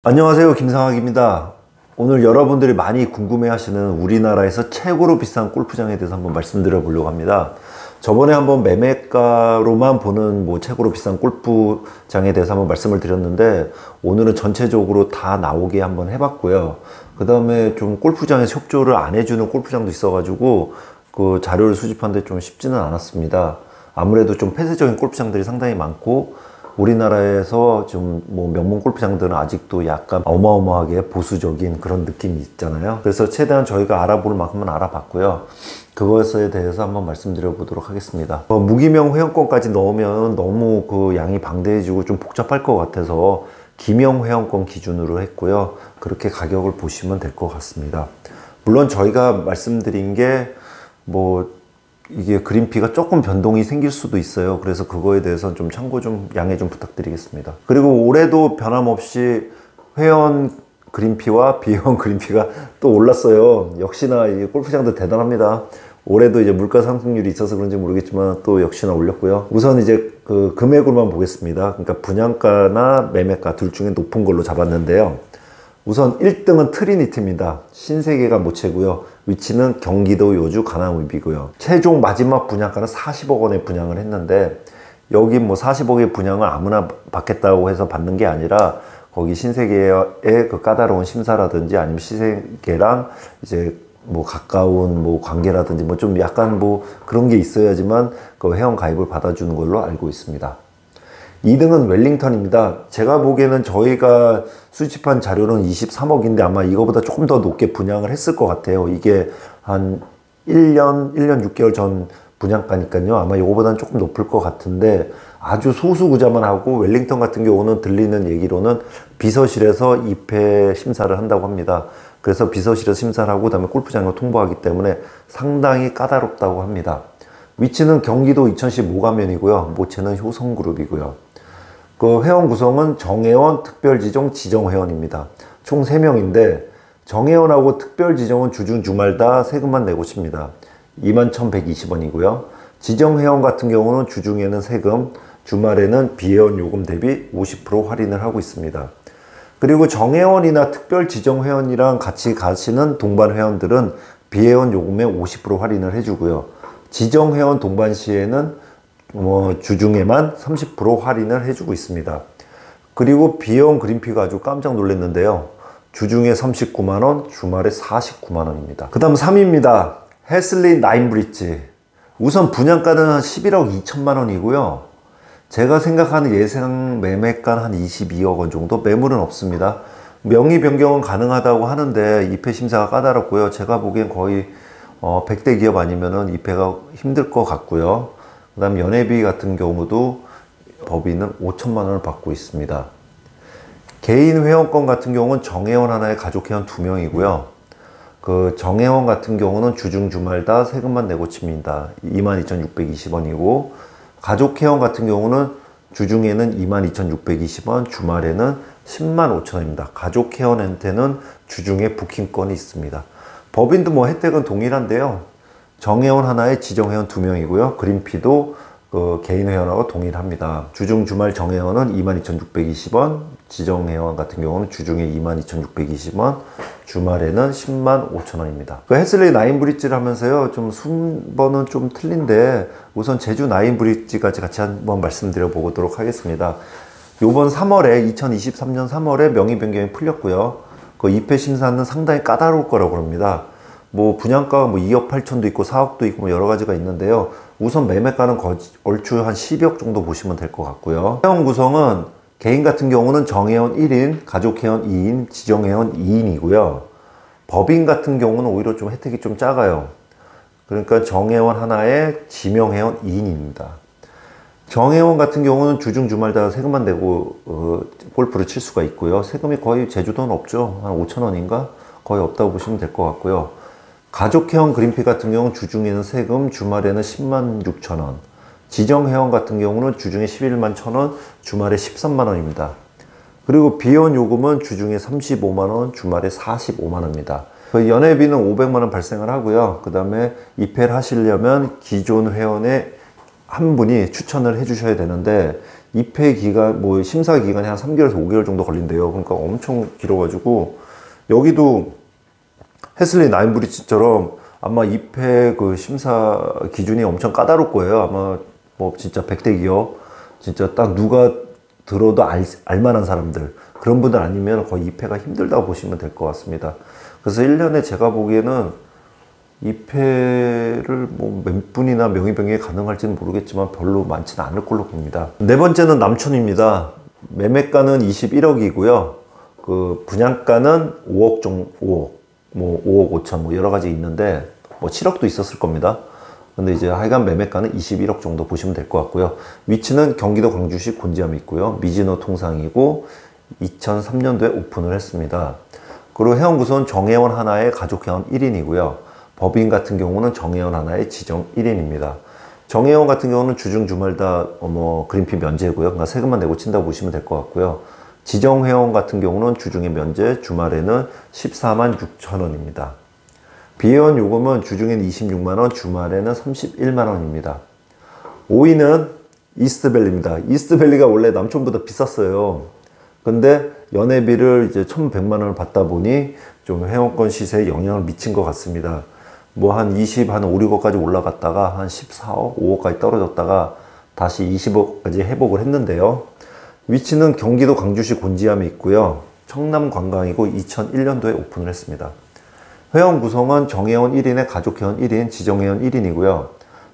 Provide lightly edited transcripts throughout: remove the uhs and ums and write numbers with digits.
안녕하세요, 김상학입니다. 오늘 여러분들이 많이 궁금해하시는 우리나라에서 최고로 비싼 골프장에 대해서 한번 말씀드려 보려고 합니다. 저번에 한번 매매가로만 보는 최고로 비싼 골프장에 대해서 한번 말씀을 드렸는데, 오늘은 전체적으로 다 나오게 한번 해봤고요. 그 다음에 좀 골프장에서 협조를 안 해주는 골프장도 있어가지고 그 자료를 수집하는데 좀 쉽지는 않았습니다. 아무래도 좀 폐쇄적인 골프장들이 상당히 많고, 우리나라에서 좀 명문 골프장들은 아직도 약간 어마어마하게 보수적인 그런 느낌이 있잖아요. 그래서 최대한 저희가 알아볼 만큼은 알아봤고요. 그것에 대해서 한번 말씀드려 보도록 하겠습니다. 무기명 회원권까지 넣으면 너무 그 양이 방대해지고 좀 복잡할 것 같아서 기명 회원권 기준으로 했고요. 그렇게 가격을 보시면 될 것 같습니다. 물론 저희가 말씀드린 게 이게 그린피가 조금 변동이 생길 수도 있어요. 그래서 그거에 대해서는 좀 참고 양해 좀 부탁드리겠습니다. 그리고 올해도 변함없이 회원 그린피와 비회원 그린피가 또 올랐어요. 역시나 이 골프장도 대단합니다. 올해도 이제 물가 상승률이 있어서 그런지 모르겠지만 또 역시나 올렸고요. 우선 이제 그 금액으로만 보겠습니다. 그러니까 분양가나 매매가 둘 중에 높은 걸로 잡았는데요. 우선 1등은 트리니티입니다. 신세계가 모체고요. 위치는 경기도 요주 강남읍이고요. 최종 마지막 분양가는 40억 원에 분양을 했는데, 여기 40억의 분양을 아무나 받겠다고 해서 받는 게 아니라 거기 신세계의 그 까다로운 심사라든지 아니면 신세계랑 이제 가까운 관계라든지 좀 약간 그런 게 있어야지만 그 회원 가입을 받아주는 걸로 알고 있습니다. 2등은 웰링턴입니다. 제가 보기에는 저희가 수집한 자료는 23억인데 아마 이거보다 조금 더 높게 분양을 했을 것 같아요. 이게 한 1년 6개월 전 분양가니까요. 아마 이거보다는 조금 높을 것 같은데, 아주 소수 구자만 하고, 웰링턴 같은 경우는 들리는 얘기로는 비서실에서 입회 심사를 한다고 합니다. 그래서 비서실에서 심사를 하고 그다음에 골프장으로 통보하기 때문에 상당히 까다롭다고 합니다. 위치는 경기도 이천시 모가면이고요. 모체는 효성그룹이고요. 그 회원 구성은 정회원, 특별지정, 지정회원입니다. 총 3명인데 정회원하고 특별지정은 주중 주말 다 세금만 내고 칩니다. 21,120원이고요. 지정회원 같은 경우는 주중에는 세금, 주말에는 비회원 요금 대비 50% 할인을 하고 있습니다. 그리고 정회원이나 특별지정회원이랑 같이 가시는 동반 회원들은 비회원 요금에 50% 할인을 해주고요. 지정회원 동반 시에는 주중에만 30% 할인을 해주고 있습니다. 그리고 비회원 그린피가 아주 깜짝 놀랐는데요. 주중에 39만원, 주말에 49만원입니다. 그 다음 3위입니다. 해슬리 나인브릿지. 우선 분양가는 한 11억 2천만원이고요. 제가 생각하는 예상 매매가는 한 22억 원 정도? 매물은 없습니다. 명의 변경은 가능하다고 하는데 입회 심사가 까다롭고요. 제가 보기엔 거의 100대 기업 아니면은 입회가 힘들 것 같고요. 그 다음 연회비 같은 경우도 법인은 5천만 원을 받고 있습니다. 개인 회원권 같은 경우는 정회원 하나에 가족회원 2명이고요. 그 정회원 같은 경우는 주중 주말 다 세금만 내고 칩니다. 22,620원이고, 가족회원 같은 경우는 주중에는 22,620원, 주말에는 10만 5천원입니다. 가족회원한테는 주중에 부킹권이 있습니다. 법인도 혜택은 동일한데요. 정회원 하나에 지정회원 2명이고요. 그린피도 그 개인 회원하고 동일합니다. 주중 주말 정회원은 22,620원, 지정회원 같은 경우는 주중에 22,620원, 주말에는 10만 5천원입니다. 그 해슬리 나인브릿지를 하면서요, 좀 순번은 좀 틀린데, 우선 제주 나인브릿지까지 같이 한번 말씀드려 보도록 하겠습니다. 요번 3월에 2023년 3월에 명의 변경이 풀렸고요. 그 입회 심사는 상당히 까다로울 거라고 합니다. 분양가가 2억 8천도 있고 4억도 있고 여러 가지가 있는데요. 우선 매매가는 얼추 한 10억 정도 보시면 될 것 같고요. 회원 구성은 개인 같은 경우는 정회원 1인, 가족회원 2인, 지정회원 2인이고요. 법인 같은 경우는 오히려 좀 혜택이 좀 작아요. 그러니까 정회원 하나에 지명회원 2인입니다. 정회원 같은 경우는 주중 주말 다 세금만 내고 골프를 칠 수가 있고요. 세금이 거의 제주도는 없죠. 한 5천원인가? 거의 없다고 보시면 될 것 같고요. 가족회원 그린피 같은 경우는 주중에는 세금, 주말에는 10만 6천원. 지정회원 같은 경우는 주중에 11만 1천원, 주말에 13만원입니다. 그리고 비회원 요금은 주중에 35만원, 주말에 45만원입니다. 연회비는 500만원 발생을 하고요. 그 다음에 입회를 하시려면 기존 회원의 한 분이 추천을 해 주셔야 되는데, 입회 기간, 뭐 심사 기간이 한 3개월에서 5개월 정도 걸린대요. 그러니까 엄청 길어가지고 여기도 해슬리 나인브리지처럼 아마 입회 그 심사 기준이 엄청 까다로울 거예요. 아마 뭐 진짜 100대 기업, 진짜 딱 누가 들어도 알만한 사람들, 그런 분들 아니면 거의 입회가 힘들다고 보시면 될 것 같습니다. 그래서 1년에 제가 보기에는 입회를 뭐 몇 분이나 명의병행이 가능할지는 모르겠지만 별로 많지는 않을 걸로 봅니다. 네 번째는 남촌입니다. 매매가는 21억이고요. 그 분양가는 5억 정도, 5억, 뭐 5억 5천 뭐 여러 가지 있는데 뭐 7억도 있었을 겁니다. 근데 이제 하여간 매매가는 21억 정도 보시면 될 것 같고요. 위치는 경기도 광주시 곤지암에 있고요. 미진호 통상이고 2003년도에 오픈을 했습니다. 그리고 회원 구성은 정회원 하나의 가족회원 1인이고요. 법인 같은 경우는 정회원 하나의 지정 1인입니다. 정회원 같은 경우는 주중 주말 다 그린피 면제고요. 그러니까 세금만 내고 친다고 보시면 될 것 같고요. 지정회원 같은 경우는 주중에 면제, 주말에는 14만 6천 원입니다. 비회원 요금은 주중에는 26만 원, 주말에는 31만 원입니다. 5위는 이스트밸리입니다. 이스트밸리가 원래 남촌보다 비쌌어요. 근데 연회비를 이제 1,100만 원을 받다 보니 좀 회원권 시세에 영향을 미친 것 같습니다. 뭐 한 20, 한 5, 6억까지 올라갔다가 한 14억, 5억까지 떨어졌다가 다시 20억까지 회복을 했는데요. 위치는 경기도 광주시 곤지암에 있고요. 청남 관광이고 2001년도에 오픈을 했습니다. 회원 구성은 정회원 1인에 가족회원 1인, 지정회원 1인이고요.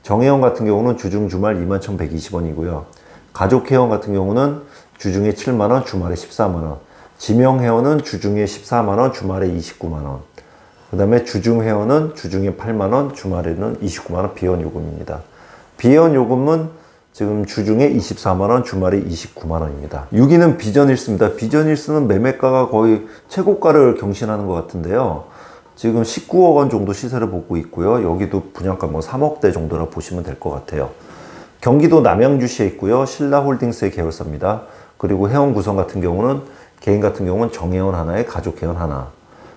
정회원 같은 경우는 주중 주말 21,120원이고요. 가족회원 같은 경우는 주중에 7만원, 주말에 14만원. 지명회원은 주중에 14만원, 주말에 29만원. 그 다음에 주중회원은 주중에 8만원, 주말에는 29만원 비회원 요금입니다. 비회원 요금은 지금 주중에 24만원, 주말에 29만원입니다. 6위는 비전힐스입니다. 비전힐스는 매매가가 거의 최고가를 경신하는 것 같은데요. 지금 19억 원 정도 시세를 보고 있고요. 여기도 분양가 뭐 3억대 정도라 보시면 될 것 같아요. 경기도 남양주시에 있고요. 신라홀딩스의 계열사입니다. 그리고 회원 구성 같은 경우는 개인 같은 경우는 정회원 하나에 가족회원 하나,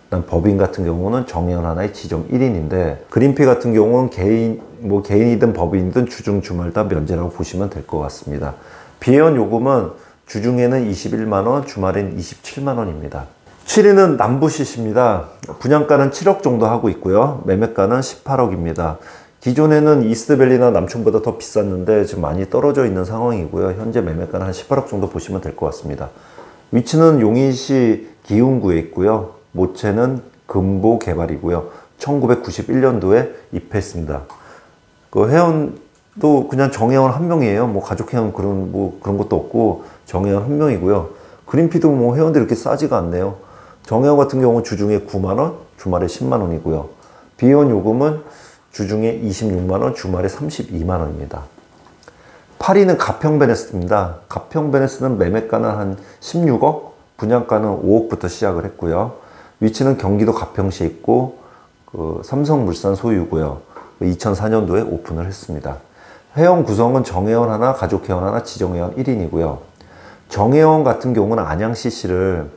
그다음 법인 같은 경우는 정회원 하나에 지정 1인인데 그린피 같은 경우는 개인이든 법인이든 주중 주말 다 면제라고 보시면 될 것 같습니다. 비회원 요금은 주중에는 21만 원, 주말엔 27만 원입니다. 7위는 남부시시입니다. 분양가는 7억 정도 하고 있고요. 매매가는 18억입니다. 기존에는 이스트밸리나 남촌보다 더 비쌌는데 지금 많이 떨어져 있는 상황이고요. 현재 매매가는 한 18억 정도 보시면 될 것 같습니다. 위치는 용인시 기흥구에 있고요. 모체는 금보개발이고요. 1991년도에 입회했습니다. 그 회원도 그냥 정회원 한 명이에요. 뭐 가족회원 그런 것도 없고 정회원 한 명이고요. 그린피도 뭐 회원들이 이렇게 싸지가 않네요. 정회원 같은 경우는 주중에 9만원, 주말에 10만원이고요. 비회원 요금은 주중에 26만원, 주말에 32만원입니다. 8위는 가평베네스입니다. 가평베네스는 매매가는 한 16억, 분양가는 5억부터 시작을 했고요. 위치는 경기도 가평시에 있고 삼성물산 소유고요. 2004년도에 오픈을 했습니다. 회원 구성은 정회원 하나, 가족회원 하나, 지정회원 1인이고요. 정회원 같은 경우는 안양CC를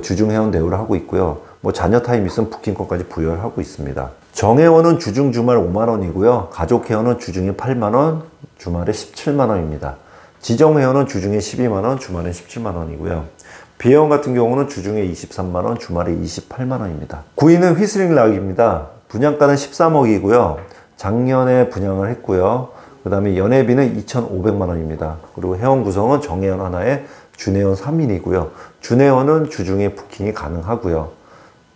주중회원 대우를 하고 있고요. 뭐 자녀 타임 있으면 부킹권까지 부여를 하고 있습니다. 정회원은 주중 주말 5만원이고요. 가족회원은 주중에 8만원, 주말에 17만원입니다. 지정회원은 주중에 12만원, 주말에 17만원이고요. 비회원 같은 경우는 주중에 23만원, 주말에 28만원입니다. 9위는 휘슬링락입니다. 분양가는 13억이고요. 작년에 분양을 했고요. 그 다음에 연회비는 2,500만원입니다. 그리고 회원 구성은 정회원 하나에 준회원 3인이고요. 준회원은 주중에 부킹이 가능하고요.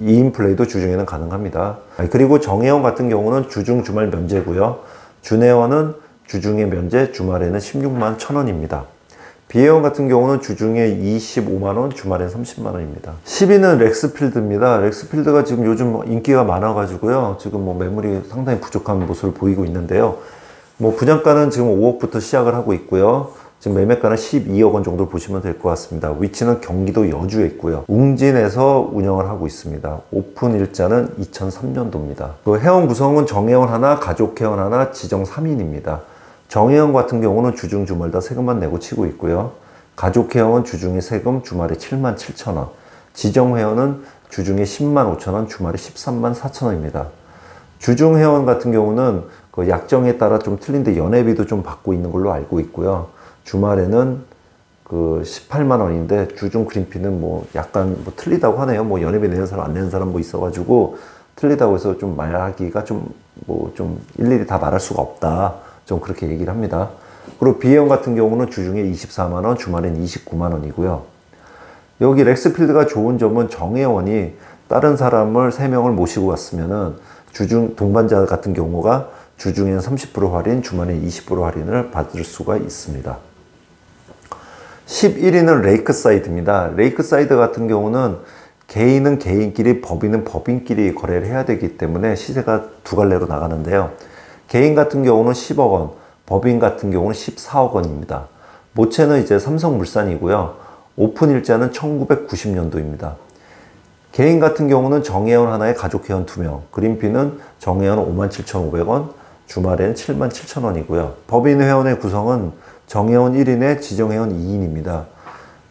2인 플레이도 주중에는 가능합니다. 그리고 정회원 같은 경우는 주중 주말 면제고요. 준회원은 주중에 면제, 주말에는 16만 1,000원입니다. 비회원 같은 경우는 주중에 25만원, 주말엔 30만원입니다. 10위는 렉스필드입니다. 렉스필드가 지금 요즘 인기가 많아가지고요. 지금 뭐 매물이 상당히 부족한 모습을 보이고 있는데요. 뭐 분양가는 지금 5억부터 시작을 하고 있고요. 지금 매매가는 12억 원 정도 보시면 될 것 같습니다. 위치는 경기도 여주에 있고요. 웅진에서 운영을 하고 있습니다. 오픈 일자는 2003년도입니다. 그 회원 구성은 정회원 하나, 가족회원 하나, 지정 3인입니다. 정회원 같은 경우는 주중 주말 다 세금만 내고 치고 있고요. 가족회원은 주중에 세금, 주말에 7만 7천 원. 지정회원은 주중에 10만 5천 원, 주말에 13만 4천 원입니다. 주중회원 같은 경우는 그 약정에 따라 좀 틀린데 연회비도 좀 받고 있는 걸로 알고 있고요. 주말에는 그 18만 원인데 주중 그린피는 뭐 약간 뭐 틀리다고 하네요. 뭐 연회비 내는 사람 안 내는 사람 뭐 있어가지고 틀리다고 해서 좀 말하기가 좀 뭐 좀 일일이 다 말할 수가 없다. 좀 그렇게 얘기를 합니다. 그리고 B회원 같은 경우는 주중에 24만 원, 주말엔 29만 원이고요. 여기 렉스필드가 좋은 점은 정회원이 다른 사람을 3명을 모시고 왔으면은 주중 동반자 같은 경우가 주중에는 30% 할인, 주말엔 20% 할인을 받을 수가 있습니다. 11위는 레이크사이드입니다. 레이크사이드 같은 경우는 개인은 개인끼리, 법인은 법인끼리 거래를 해야 되기 때문에 시세가 두 갈래로 나가는데요. 개인 같은 경우는 10억 원, 법인 같은 경우는 14억 원입니다. 모체는 이제 삼성물산이고요. 오픈 일자는 1990년도입니다. 개인 같은 경우는 정회원 하나에 가족회원 2명, 그린피는 정회원 57,500원, 주말에는 77,000원이고요. 법인 회원의 구성은 정회원 1인에 지정회원 2인입니다.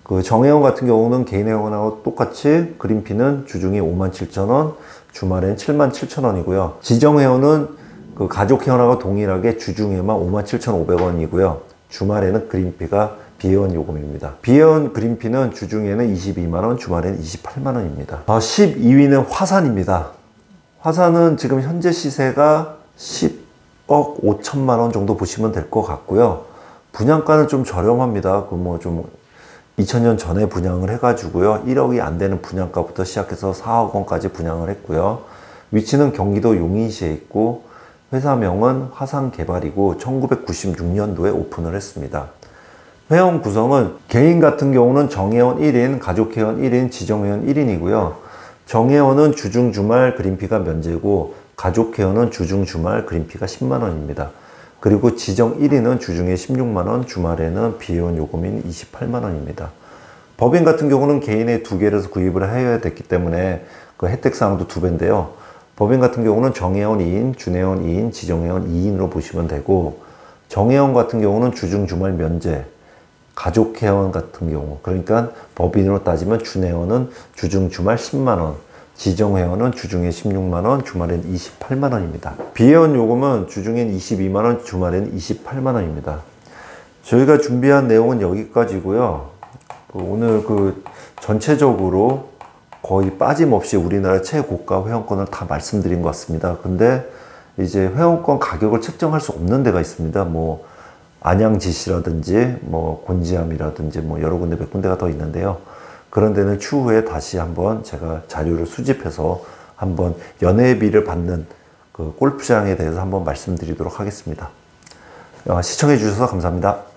그 정회원 같은 경우는 개인 회원하고 똑같이 그린피는 주중에 57,000원, 주말엔 77,000원이고요. 지정회원은 그 가족회원하고 동일하게 주중에만 57,500원이고요. 주말에는 그린피가 B회원 요금입니다. B회원 그린피는 주중에는 22만원, 주말에는 28만원입니다. 12위는 화산입니다. 화산은 지금 현재 시세가 10억 5천만원 정도 보시면 될 것 같고요. 분양가는 좀 저렴합니다. 그 뭐 좀 2000년 전에 분양을 해가지고요. 1억이 안 되는 분양가부터 시작해서 4억 원까지 분양을 했고요. 위치는 경기도 용인시에 있고 회사명은 화산개발이고 1996년도에 오픈을 했습니다. 회원 구성은 개인 같은 경우는 정회원 1인, 가족회원 1인, 지정회원 1인이고요. 정회원은 주중 주말 그린피가 면제고 가족회원은 주중 주말 그린피가 10만원입니다. 그리고 지정 1인은 주중에 16만원, 주말에는 비회원 요금인 28만원입니다. 법인 같은 경우는 개인의 2개를 구입을 해야 됐기 때문에 그 혜택사항도 2배인데요. 법인 같은 경우는 정회원 2인, 준회원 2인, 지정회원 2인으로 보시면 되고, 정회원 같은 경우는 주중 주말 면제, 가족회원 같은 경우, 그러니까 법인으로 따지면 준회원은 주중 주말 10만원, 지정회원은 주중에 16만원, 주말엔 28만원입니다. 비회원 요금은 주중엔 22만원, 주말엔 28만원입니다. 저희가 준비한 내용은 여기까지고요. 오늘 그 전체적으로 거의 빠짐없이 우리나라 최고가 회원권을 다 말씀드린 것 같습니다. 근데 이제 회원권 가격을 책정할 수 없는 데가 있습니다. 뭐 안양지시라든지 뭐 곤지암이라든지 뭐 여러 군데 몇 군데가 더 있는데요. 그런 데는 추후에 다시 한번 제가 자료를 수집해서 한번 연회비를 받는 그 골프장에 대해서 한번 말씀드리도록 하겠습니다. 시청해 주셔서 감사합니다.